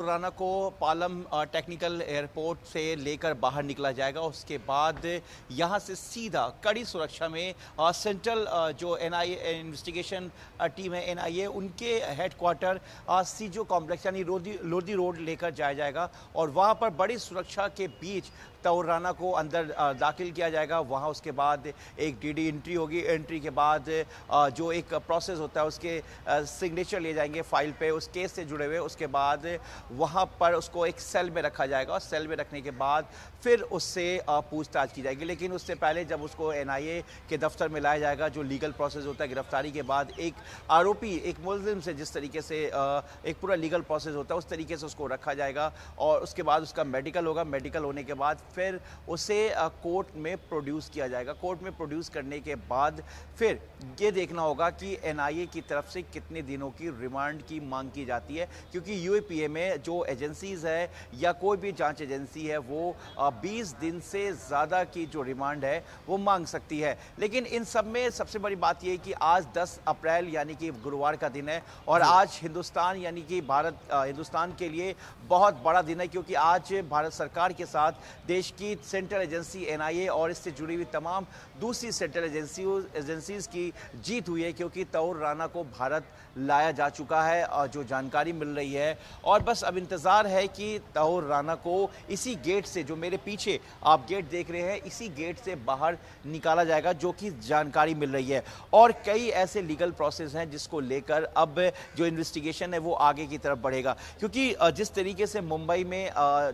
राना को Palam technical airport से लेकर बाहर निकला जाएगा। उसके बाद यहां से सीधा कड़ी सुरक्षा में सेंट्रल जो एनआईए इन्वेस्टिगेशन टीम है एनआईए उनके हेडक्वार्टर सीजो कॉम्प्लेक्स यानी लोधी रोड लेकर जाया जाएगा और वहां पर बड़ी सुरक्षा के बीच तौर राना को अंदर दाखिल किया जाएगा। वहां उसके बाद एक डीडी एंट्री होगी। एंट्री के बाद जो एक प्रोसेस होता है उसके सिग्नेचर लिए जाएंगे फाइल पे उस केस से जुड़े हुए। उसके बाद वहां पर उसको एक सेल में रखा जाएगा और सेल में रखने के बाद फिर उससे पूछताछ की जाएगी। लेकिन उससे पहले जब उसको एनआईए के दफ्तर में लाया जाएगा, जो लीगल प्रोसेस होता है गिरफ्तारी के बाद एक आरोपी एक मुलजिम से जिस तरीके से एक पूरा लीगल प्रोसेस होता है उस तरीके से उसको रखा जाएगा और उसके बाद उसका मेडिकल होगा। मेडिकल होने के बाद फिर उसे कोर्ट में प्रोड्यूस किया जाएगा। कोर्ट में प्रोड्यूस करने के बाद फिर ये देखना होगा कि एनआईए की तरफ से कितने दिनों की रिमांड की मांग की जाती है, क्योंकि यूएपीए में जो एजेंसीज है या कोई भी जांच एजेंसी है वो 20 दिन से ज़्यादा की जो रिमांड है वो मांग सकती है। लेकिन इन सब में सबसे बड़ी बात यह है कि आज 10 अप्रैल यानी कि गुरुवार का दिन है और आज हिंदुस्तान यानी कि भारत हिंदुस्तान के लिए बहुत बड़ा दिन है, क्योंकि आज भारत सरकार के साथ देश की सेंट्रल एजेंसी एनआईए और इससे जुड़ी हुई तमाम दूसरी सेंट्रल एजेंसीज की जीत हुई है, क्योंकि तौर राना को भारत लाया जा चुका है और जो जानकारी मिल रही है। और बस अब इंतज़ार है कि तौर राना को इसी गेट से, जो मेरे पीछे आप गेट देख रहे हैं, इसी गेट से बाहर निकाला जाएगा, जो कि जानकारी मिल रही है। और कई ऐसे लीगल प्रोसेस हैं जिसको लेकर अब जो इन्वेस्टिगेशन है वो आगे की तरफ बढ़ेगा, क्योंकि जिस तरीके से मुंबई में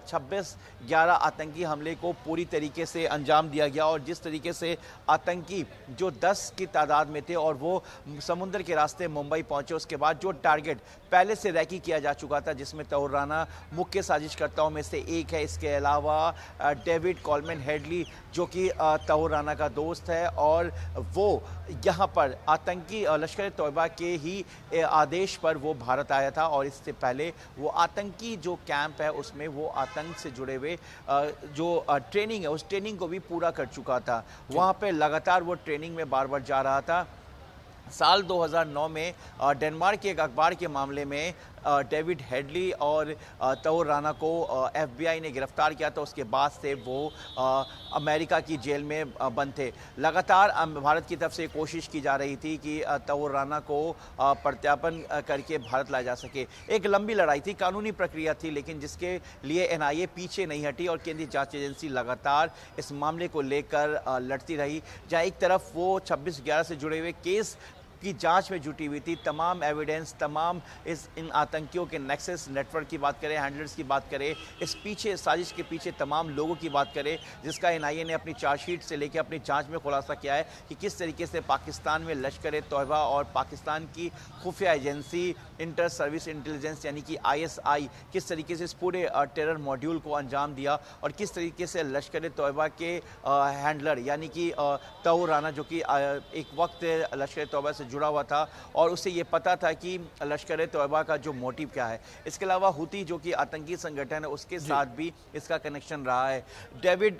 26/11 आतंकी हमले को पूरी तरीके से अंजाम दिया गया और जिस तरीके से आतंकी जो 10 की तादाद में थे और वो समुद्र के रास्ते मुंबई पहुंचे, उसके बाद जो टारगेट पहले से रैकी किया जा चुका था जिसमें तौर राना मुख्य साजिशकर्ताओं में से एक है। इसके अलावा डेविड कॉलमैन हेडली जो कि तौर राना का दोस्त है और वो यहाँ पर आतंकी लश्कर तौयबा के ही आदेश पर वो भारत आया था और इससे पहले वो आतंकी जो कैंप है उसमें वो आतंक से जुड़े हुए जो ट्रेनिंग है उस ट्रेनिंग को भी पूरा कर चुका था। वहाँ पे लगातार वो ट्रेनिंग में बार बार जा रहा था। साल 2009 में डेनमार्क के एक अखबार के मामले में डेविड हेडली और तौर राना को एफबीआई ने गिरफ्तार किया था। उसके बाद से वो अमेरिका की जेल में बंद थे। लगातार भारत की तरफ से कोशिश की जा रही थी कि तौर राना को प्रत्यार्पण करके भारत लाया जा सके। एक लंबी लड़ाई थी, कानूनी प्रक्रिया थी, लेकिन जिसके लिए एनआईए पीछे नहीं हटी और केंद्रीय जांच एजेंसी लगातार इस मामले को लेकर लड़ती रही। जहाँ एक तरफ वो 26/11 से जुड़े हुए केस की जांच में जुटी हुई थी, तमाम एविडेंस, तमाम इन आतंकियों के नेक्सस नेटवर्क की बात करें, हैंडलर्स की बात करें, इस पीछे साजिश के पीछे तमाम लोगों की बात करें, जिसका एनआईए ने अपनी चार्जशीट से लेकर अपनी जांच में खुलासा किया है कि किस तरीके से पाकिस्तान में लश्कर तौयबा और पाकिस्तान की खुफिया एजेंसी इंटर सर्विस इंटेलिजेंस यानी कि आईएसआई किस तरीके से इस पूरे टेरर मॉड्यूल को अंजाम दिया और किस तरीके से लश्कर तौयबा के हैंडलर यानी कि तौर राना जो कि एक वक्त लश्कर तौयबा से जुड़ा हुआ था और उसे ये पता था कि लश्कर तौयबा का जो मोटिव क्या है। इसके अलावा हुती जो कि आतंकी संगठन है उसके साथ भी इसका कनेक्शन रहा है। डेविड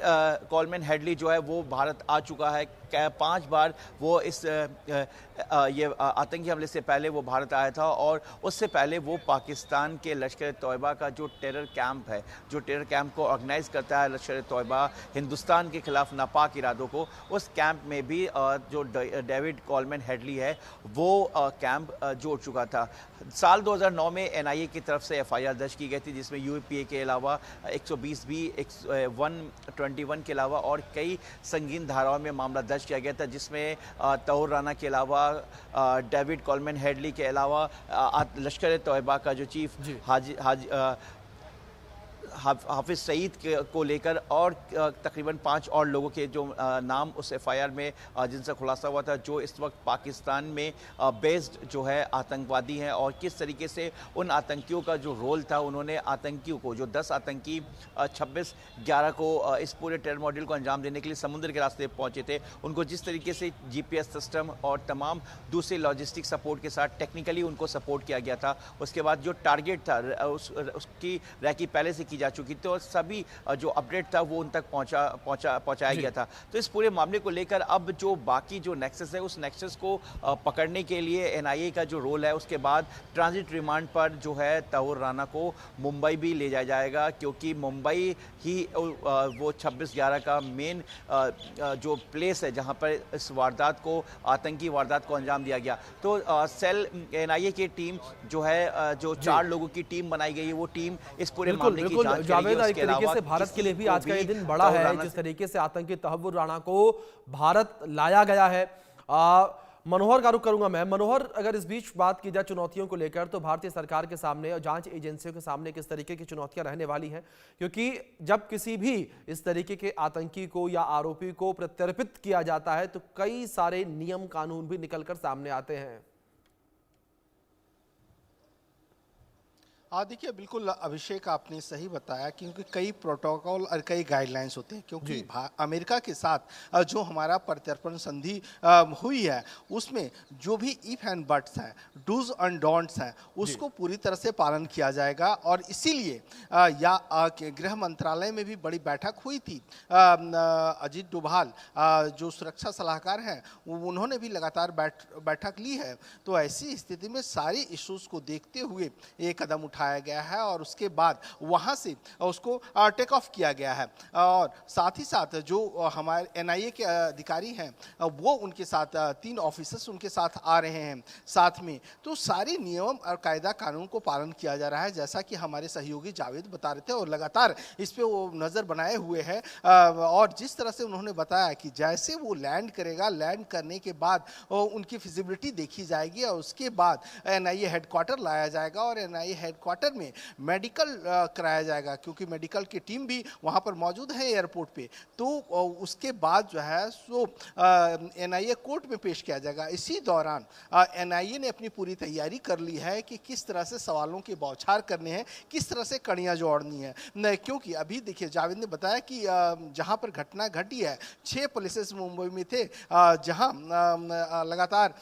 कॉलमैन हेडली जो है वो भारत आ चुका है 5 बार। वो इस ये आतंकी हमले से पहले वो भारत आया था और उससे पहले वो पाकिस्तान के लश्कर तौयबा का जो टेरर कैंप है, जो टेरर कैंप को ऑर्गेनाइज करता है लश्कर तौयबा हिंदुस्तान के खिलाफ नापाक इरादों को, उस कैंप में भी जो डेविड कॉलमैन हेडली है वो कैंप जोड़ चुका था। साल 2009 में एनआईए की तरफ से एफआईआर दर्ज की गई थी जिसमें यूएपीए के अलावा 120 बी 121 के अलावा और कई संगीन धाराओं में मामला दर्ज किया गया था, जिसमें तौर राना के अलावा डेविड कॉलमैन हेडली के अलावा लश्कर तौयबा का जो चीफ हाफिज सईद को लेकर और तकरीबन 5 और लोगों के जो नाम उस एफआईआर में जिनसे खुलासा हुआ था, जो इस वक्त पाकिस्तान में बेस्ड जो है आतंकवादी हैं और किस तरीके से उन आतंकियों का जो रोल था, उन्होंने आतंकियों को जो 10 आतंकी 26/11 को इस पूरे टेरर मॉड्यूल को अंजाम देने के लिए समुद्र के रास्ते पहुंचे थे, उनको जिस तरीके से जीपीएस सिस्टम और तमाम दूसरे लॉजिस्टिक सपोर्ट के साथ टेक्निकली उनको सपोर्ट किया गया था। उसके बाद जो टारगेट था उसकी रैकी पहले से की की जा चुकी थी और सभी जो अपडेट था वो उन तक पहुंचाया गया था। तो इस पूरे मामले को लेकर अब जो बाकी जो नेक्सस है उस नेक्सस को पकड़ने के लिए एनआईए का जो रोल है, उसके बाद ट्रांजिट रिमांड पर जो है तौर राना को मुंबई भी ले जाया जाएगा, क्योंकि मुंबई ही वो 26/11 का मेन जो प्लेस है जहां पर इस वारदात को, आतंकी वारदात को अंजाम दिया गया। तो सेल एनआईए की टीम जो है, जो 4 लोगों की टीम बनाई गई है, वो टीम इस पूरे मामले की जांच करेगी। जावेद, एक तरीके से भारत के लिए भी आज का ये दिन बड़ा है, जिस तरीके से आतंकी तहव्वुर राणा को भारत लाया गया है। मनोहर का रुख करूंगा मैं। मनोहर, अगर इस बीच बात की जाए चुनौतियों को लेकर, तो भारतीय सरकार के सामने और जांच एजेंसियों के सामने किस तरीके की चुनौतियां रहने वाली हैं? क्योंकि जब किसी भी इस तरीके के आतंकी को या आरोपी को प्रत्यर्पित किया जाता है तो कई सारे नियम कानून भी निकलकर सामने आते हैं। देखिए, बिल्कुल अभिषेक, आपने सही बताया, क्योंकि कई प्रोटोकॉल और कई गाइडलाइंस होते हैं। क्योंकि अमेरिका के साथ जो हमारा प्रत्यर्पण संधि हुई है, उसमें जो भी इफ एंड बट्स हैं, डूज एंड डोंट्स हैं, उसको पूरी तरह से पालन किया जाएगा। और इसीलिए गृह मंत्रालय में भी बड़ी बैठक हुई थी। अजीत डोभाल जो सुरक्षा सलाहकार हैं, उन्होंने भी लगातार बैठक ली है। तो ऐसी स्थिति में सारी इश्यूज को देखते हुए ये कदम उठाया गया है और उसके बाद वहां से उसको टेक ऑफ किया गया है। और साथ ही साथ जो हमारे एनआईए के अधिकारी हैं, वो उनके साथ 3 ऑफिसर्स उनके साथ आ रहे हैं साथ में। तो सारे नियम और कायदा कानून को पालन किया जा रहा है, जैसा कि हमारे सहयोगी जावेद बता रहे थे, और लगातार इस पे वो नजर बनाए हुए हैं। और जिस तरह से उन्होंने बताया कि जैसे वो लैंड करेगा, लैंड करने के बाद उनकी फिजिबिलिटी देखी जाएगी और उसके बाद एनआईए हेडक्वार्टर लाया जाएगा और एनआईए हेडक्वार्टर में मेडिकल कराया जाएगा, क्योंकि मेडिकल की टीम भी वहां पर मौजूद है एयरपोर्ट पे। तो उसके बाद जो है सो एनआईए कोर्ट में पेश किया जाएगा। इसी दौरान एनआईए ने अपनी पूरी तैयारी कर ली है कि किस तरह से सवालों के बौछार करने हैं, किस तरह से कड़ियां जोड़नी है। क्योंकि अभी देखिए, जावेद ने बताया कि जहां पर घटना घटी है, 6 पुलिस मुंबई में थे, जहां लगातार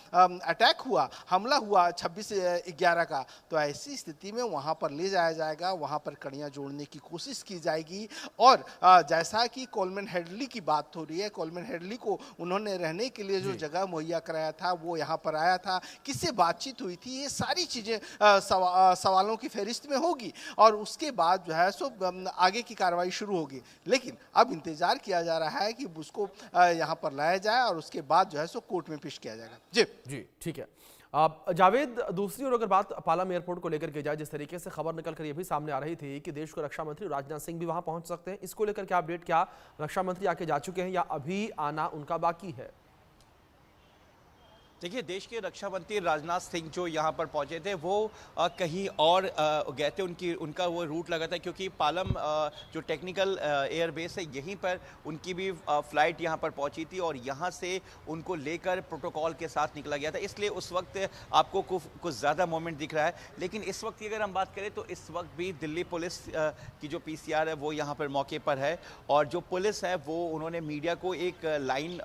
अटैक हुआ, हमला हुआ 26/11 का। तो ऐसी स्थिति में वहां पर ले जाया जाएगा, वहां पर कड़ियां जोड़ने की कोशिश की जाएगी। और जैसा कि कोलमैन हेडली की बात हो रही है, कोलमैन हेडली को उन्होंने रहने के लिए जो जगह मुहैया कराया था, वो यहां पर आया था, किससे बातचीत हुई थी, ये सारी चीजें सवालों की फहरिस्त में होगी और उसके बाद जो है सो आगे की कार्रवाई शुरू होगी। लेकिन अब इंतजार किया जा रहा है कि उसको यहां पर लाया जाए और उसके बाद जो है सो कोर्ट में पेश किया जाएगा। जी ठीक है। जावेद, दूसरी ओर अगर बात पालम एयरपोर्ट को लेकर की जाए, जिस तरीके से खबर निकल कर ये भी सामने आ रही थी कि देश को रक्षा मंत्री राजनाथ सिंह भी वहां पहुंच सकते हैं, इसको लेकर क्या अपडेट? क्या रक्षा मंत्री आके जा चुके हैं या अभी आना उनका बाकी है? देखिए, देश के रक्षा मंत्री राजनाथ सिंह जो यहाँ पर पहुंचे थे, वो कहीं और गए थे। उनका वो रूट लगा था, क्योंकि पालम जो टेक्निकल एयरबेस है, यहीं पर उनकी भी फ्लाइट यहाँ पर पहुंची थी और यहाँ से उनको लेकर प्रोटोकॉल के साथ निकला गया था। इसलिए उस वक्त आपको कुछ ज़्यादा मोमेंट दिख रहा है। लेकिन इस वक्त की अगर हम बात करें तो इस वक्त भी दिल्ली पुलिस की जो पीसीआर है वो यहाँ पर मौके पर है और जो पुलिस है वो उन्होंने मीडिया को एक लाइन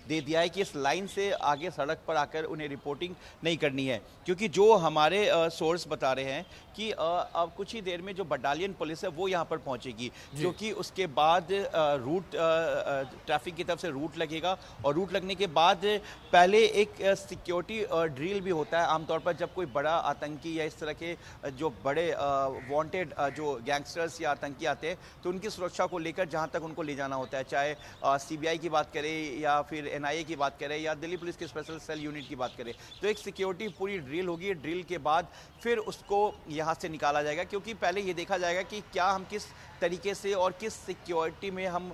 दे दिया है कि इस लाइन से आगे सड़क पर आकर उन्हें रिपोर्टिंग नहीं करनी है, क्योंकि जो हमारे सोर्स बता रहे हैं कि अब कुछ ही देर में जो बटालियन पुलिस है वो यहाँ पर पहुंचेगी, क्योंकि उसके बाद रूट ट्रैफिक की तरफ से रूट लगेगा और रूट लगने के बाद पहले एक सिक्योरिटी ड्रिल भी होता है। आमतौर पर जब कोई बड़ा आतंकी या इस तरह के जो बड़े वांटेड जो गैंगस्टर्स या आतंकी आते हैं तो उनकी सुरक्षा को लेकर जहाँ तक उनको ले जाना होता है, चाहे सीबीआई की बात करें या फिर एनआईए की बात करें या दिल्ली पुलिस के स्पेशल सेल यूनिट की बात करें, तो एक सिक्योरिटी पूरी ड्रिल होगी। ड्रिल के बाद फिर उसको यहाँ से निकाला जाएगा, क्योंकि पहले ये देखा जाएगा कि क्या हम किस तरीके से और किस सिक्योरिटी में हम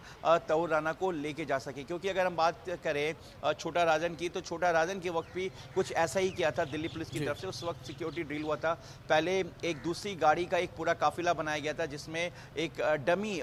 तौर राना को लेके जा सके। क्योंकि अगर हम बात करें छोटा राजन की, तो छोटा राजन के वक्त भी कुछ ऐसा ही किया था दिल्ली पुलिस की तरफ से। उस वक्त सिक्योरिटी ड्रिल हुआ था। पहले एक दूसरी गाड़ी का एक पूरा काफिला बनाया गया था जिसमें एक डमी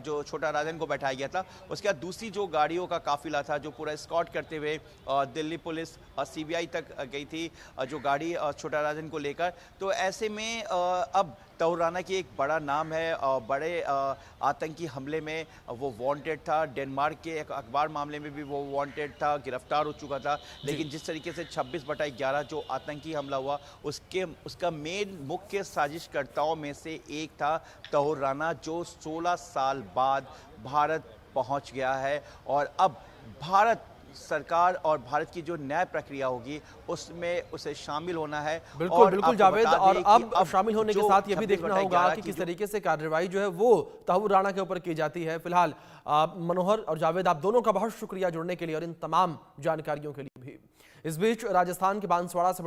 जो छोटा राजन को बैठाया गया था। उसके बाद दूसरी जो गाड़ियों का काफिला था जो पूरा स्कॉट करते हुए दिल्ली पुलिस पुलिस सीबीआई तक गई थी जो गाड़ी छोटा राजन को लेकर। तो ऐसे में अब तहूर राणा की एक बड़ा नाम है, बड़े आतंकी हमले में वो वांटेड था, डेनमार्क के एक अखबार मामले में भी वो वांटेड था, गिरफ्तार हो चुका था। लेकिन जिस तरीके से 26/11 जो आतंकी हमला हुआ उसका मेन मुख्य साजिशकर्ताओं में से एक था तहूर राणा, जो 16 साल बाद भारत पहुंच गया है। और अब भारत सरकार और भारत की जो न्याय प्रक्रिया होगी उसमें उसे शामिल होना है। बिल्कुल और बिल्कुल आपको जावेद, बता और दें कि अब शामिल होने के साथ यह भी देखना होगा 26/11 कि की किस जो तरीके से कार्रवाई जो है वो तहूर राणा के ऊपर की जाती है। फिलहाल मनोहर और जावेद, आप दोनों का बहुत शुक्रिया जुड़ने के लिए और इन तमाम जानकारियों के लिए भी। इस बीच राजस्थान के बांसवाड़ा से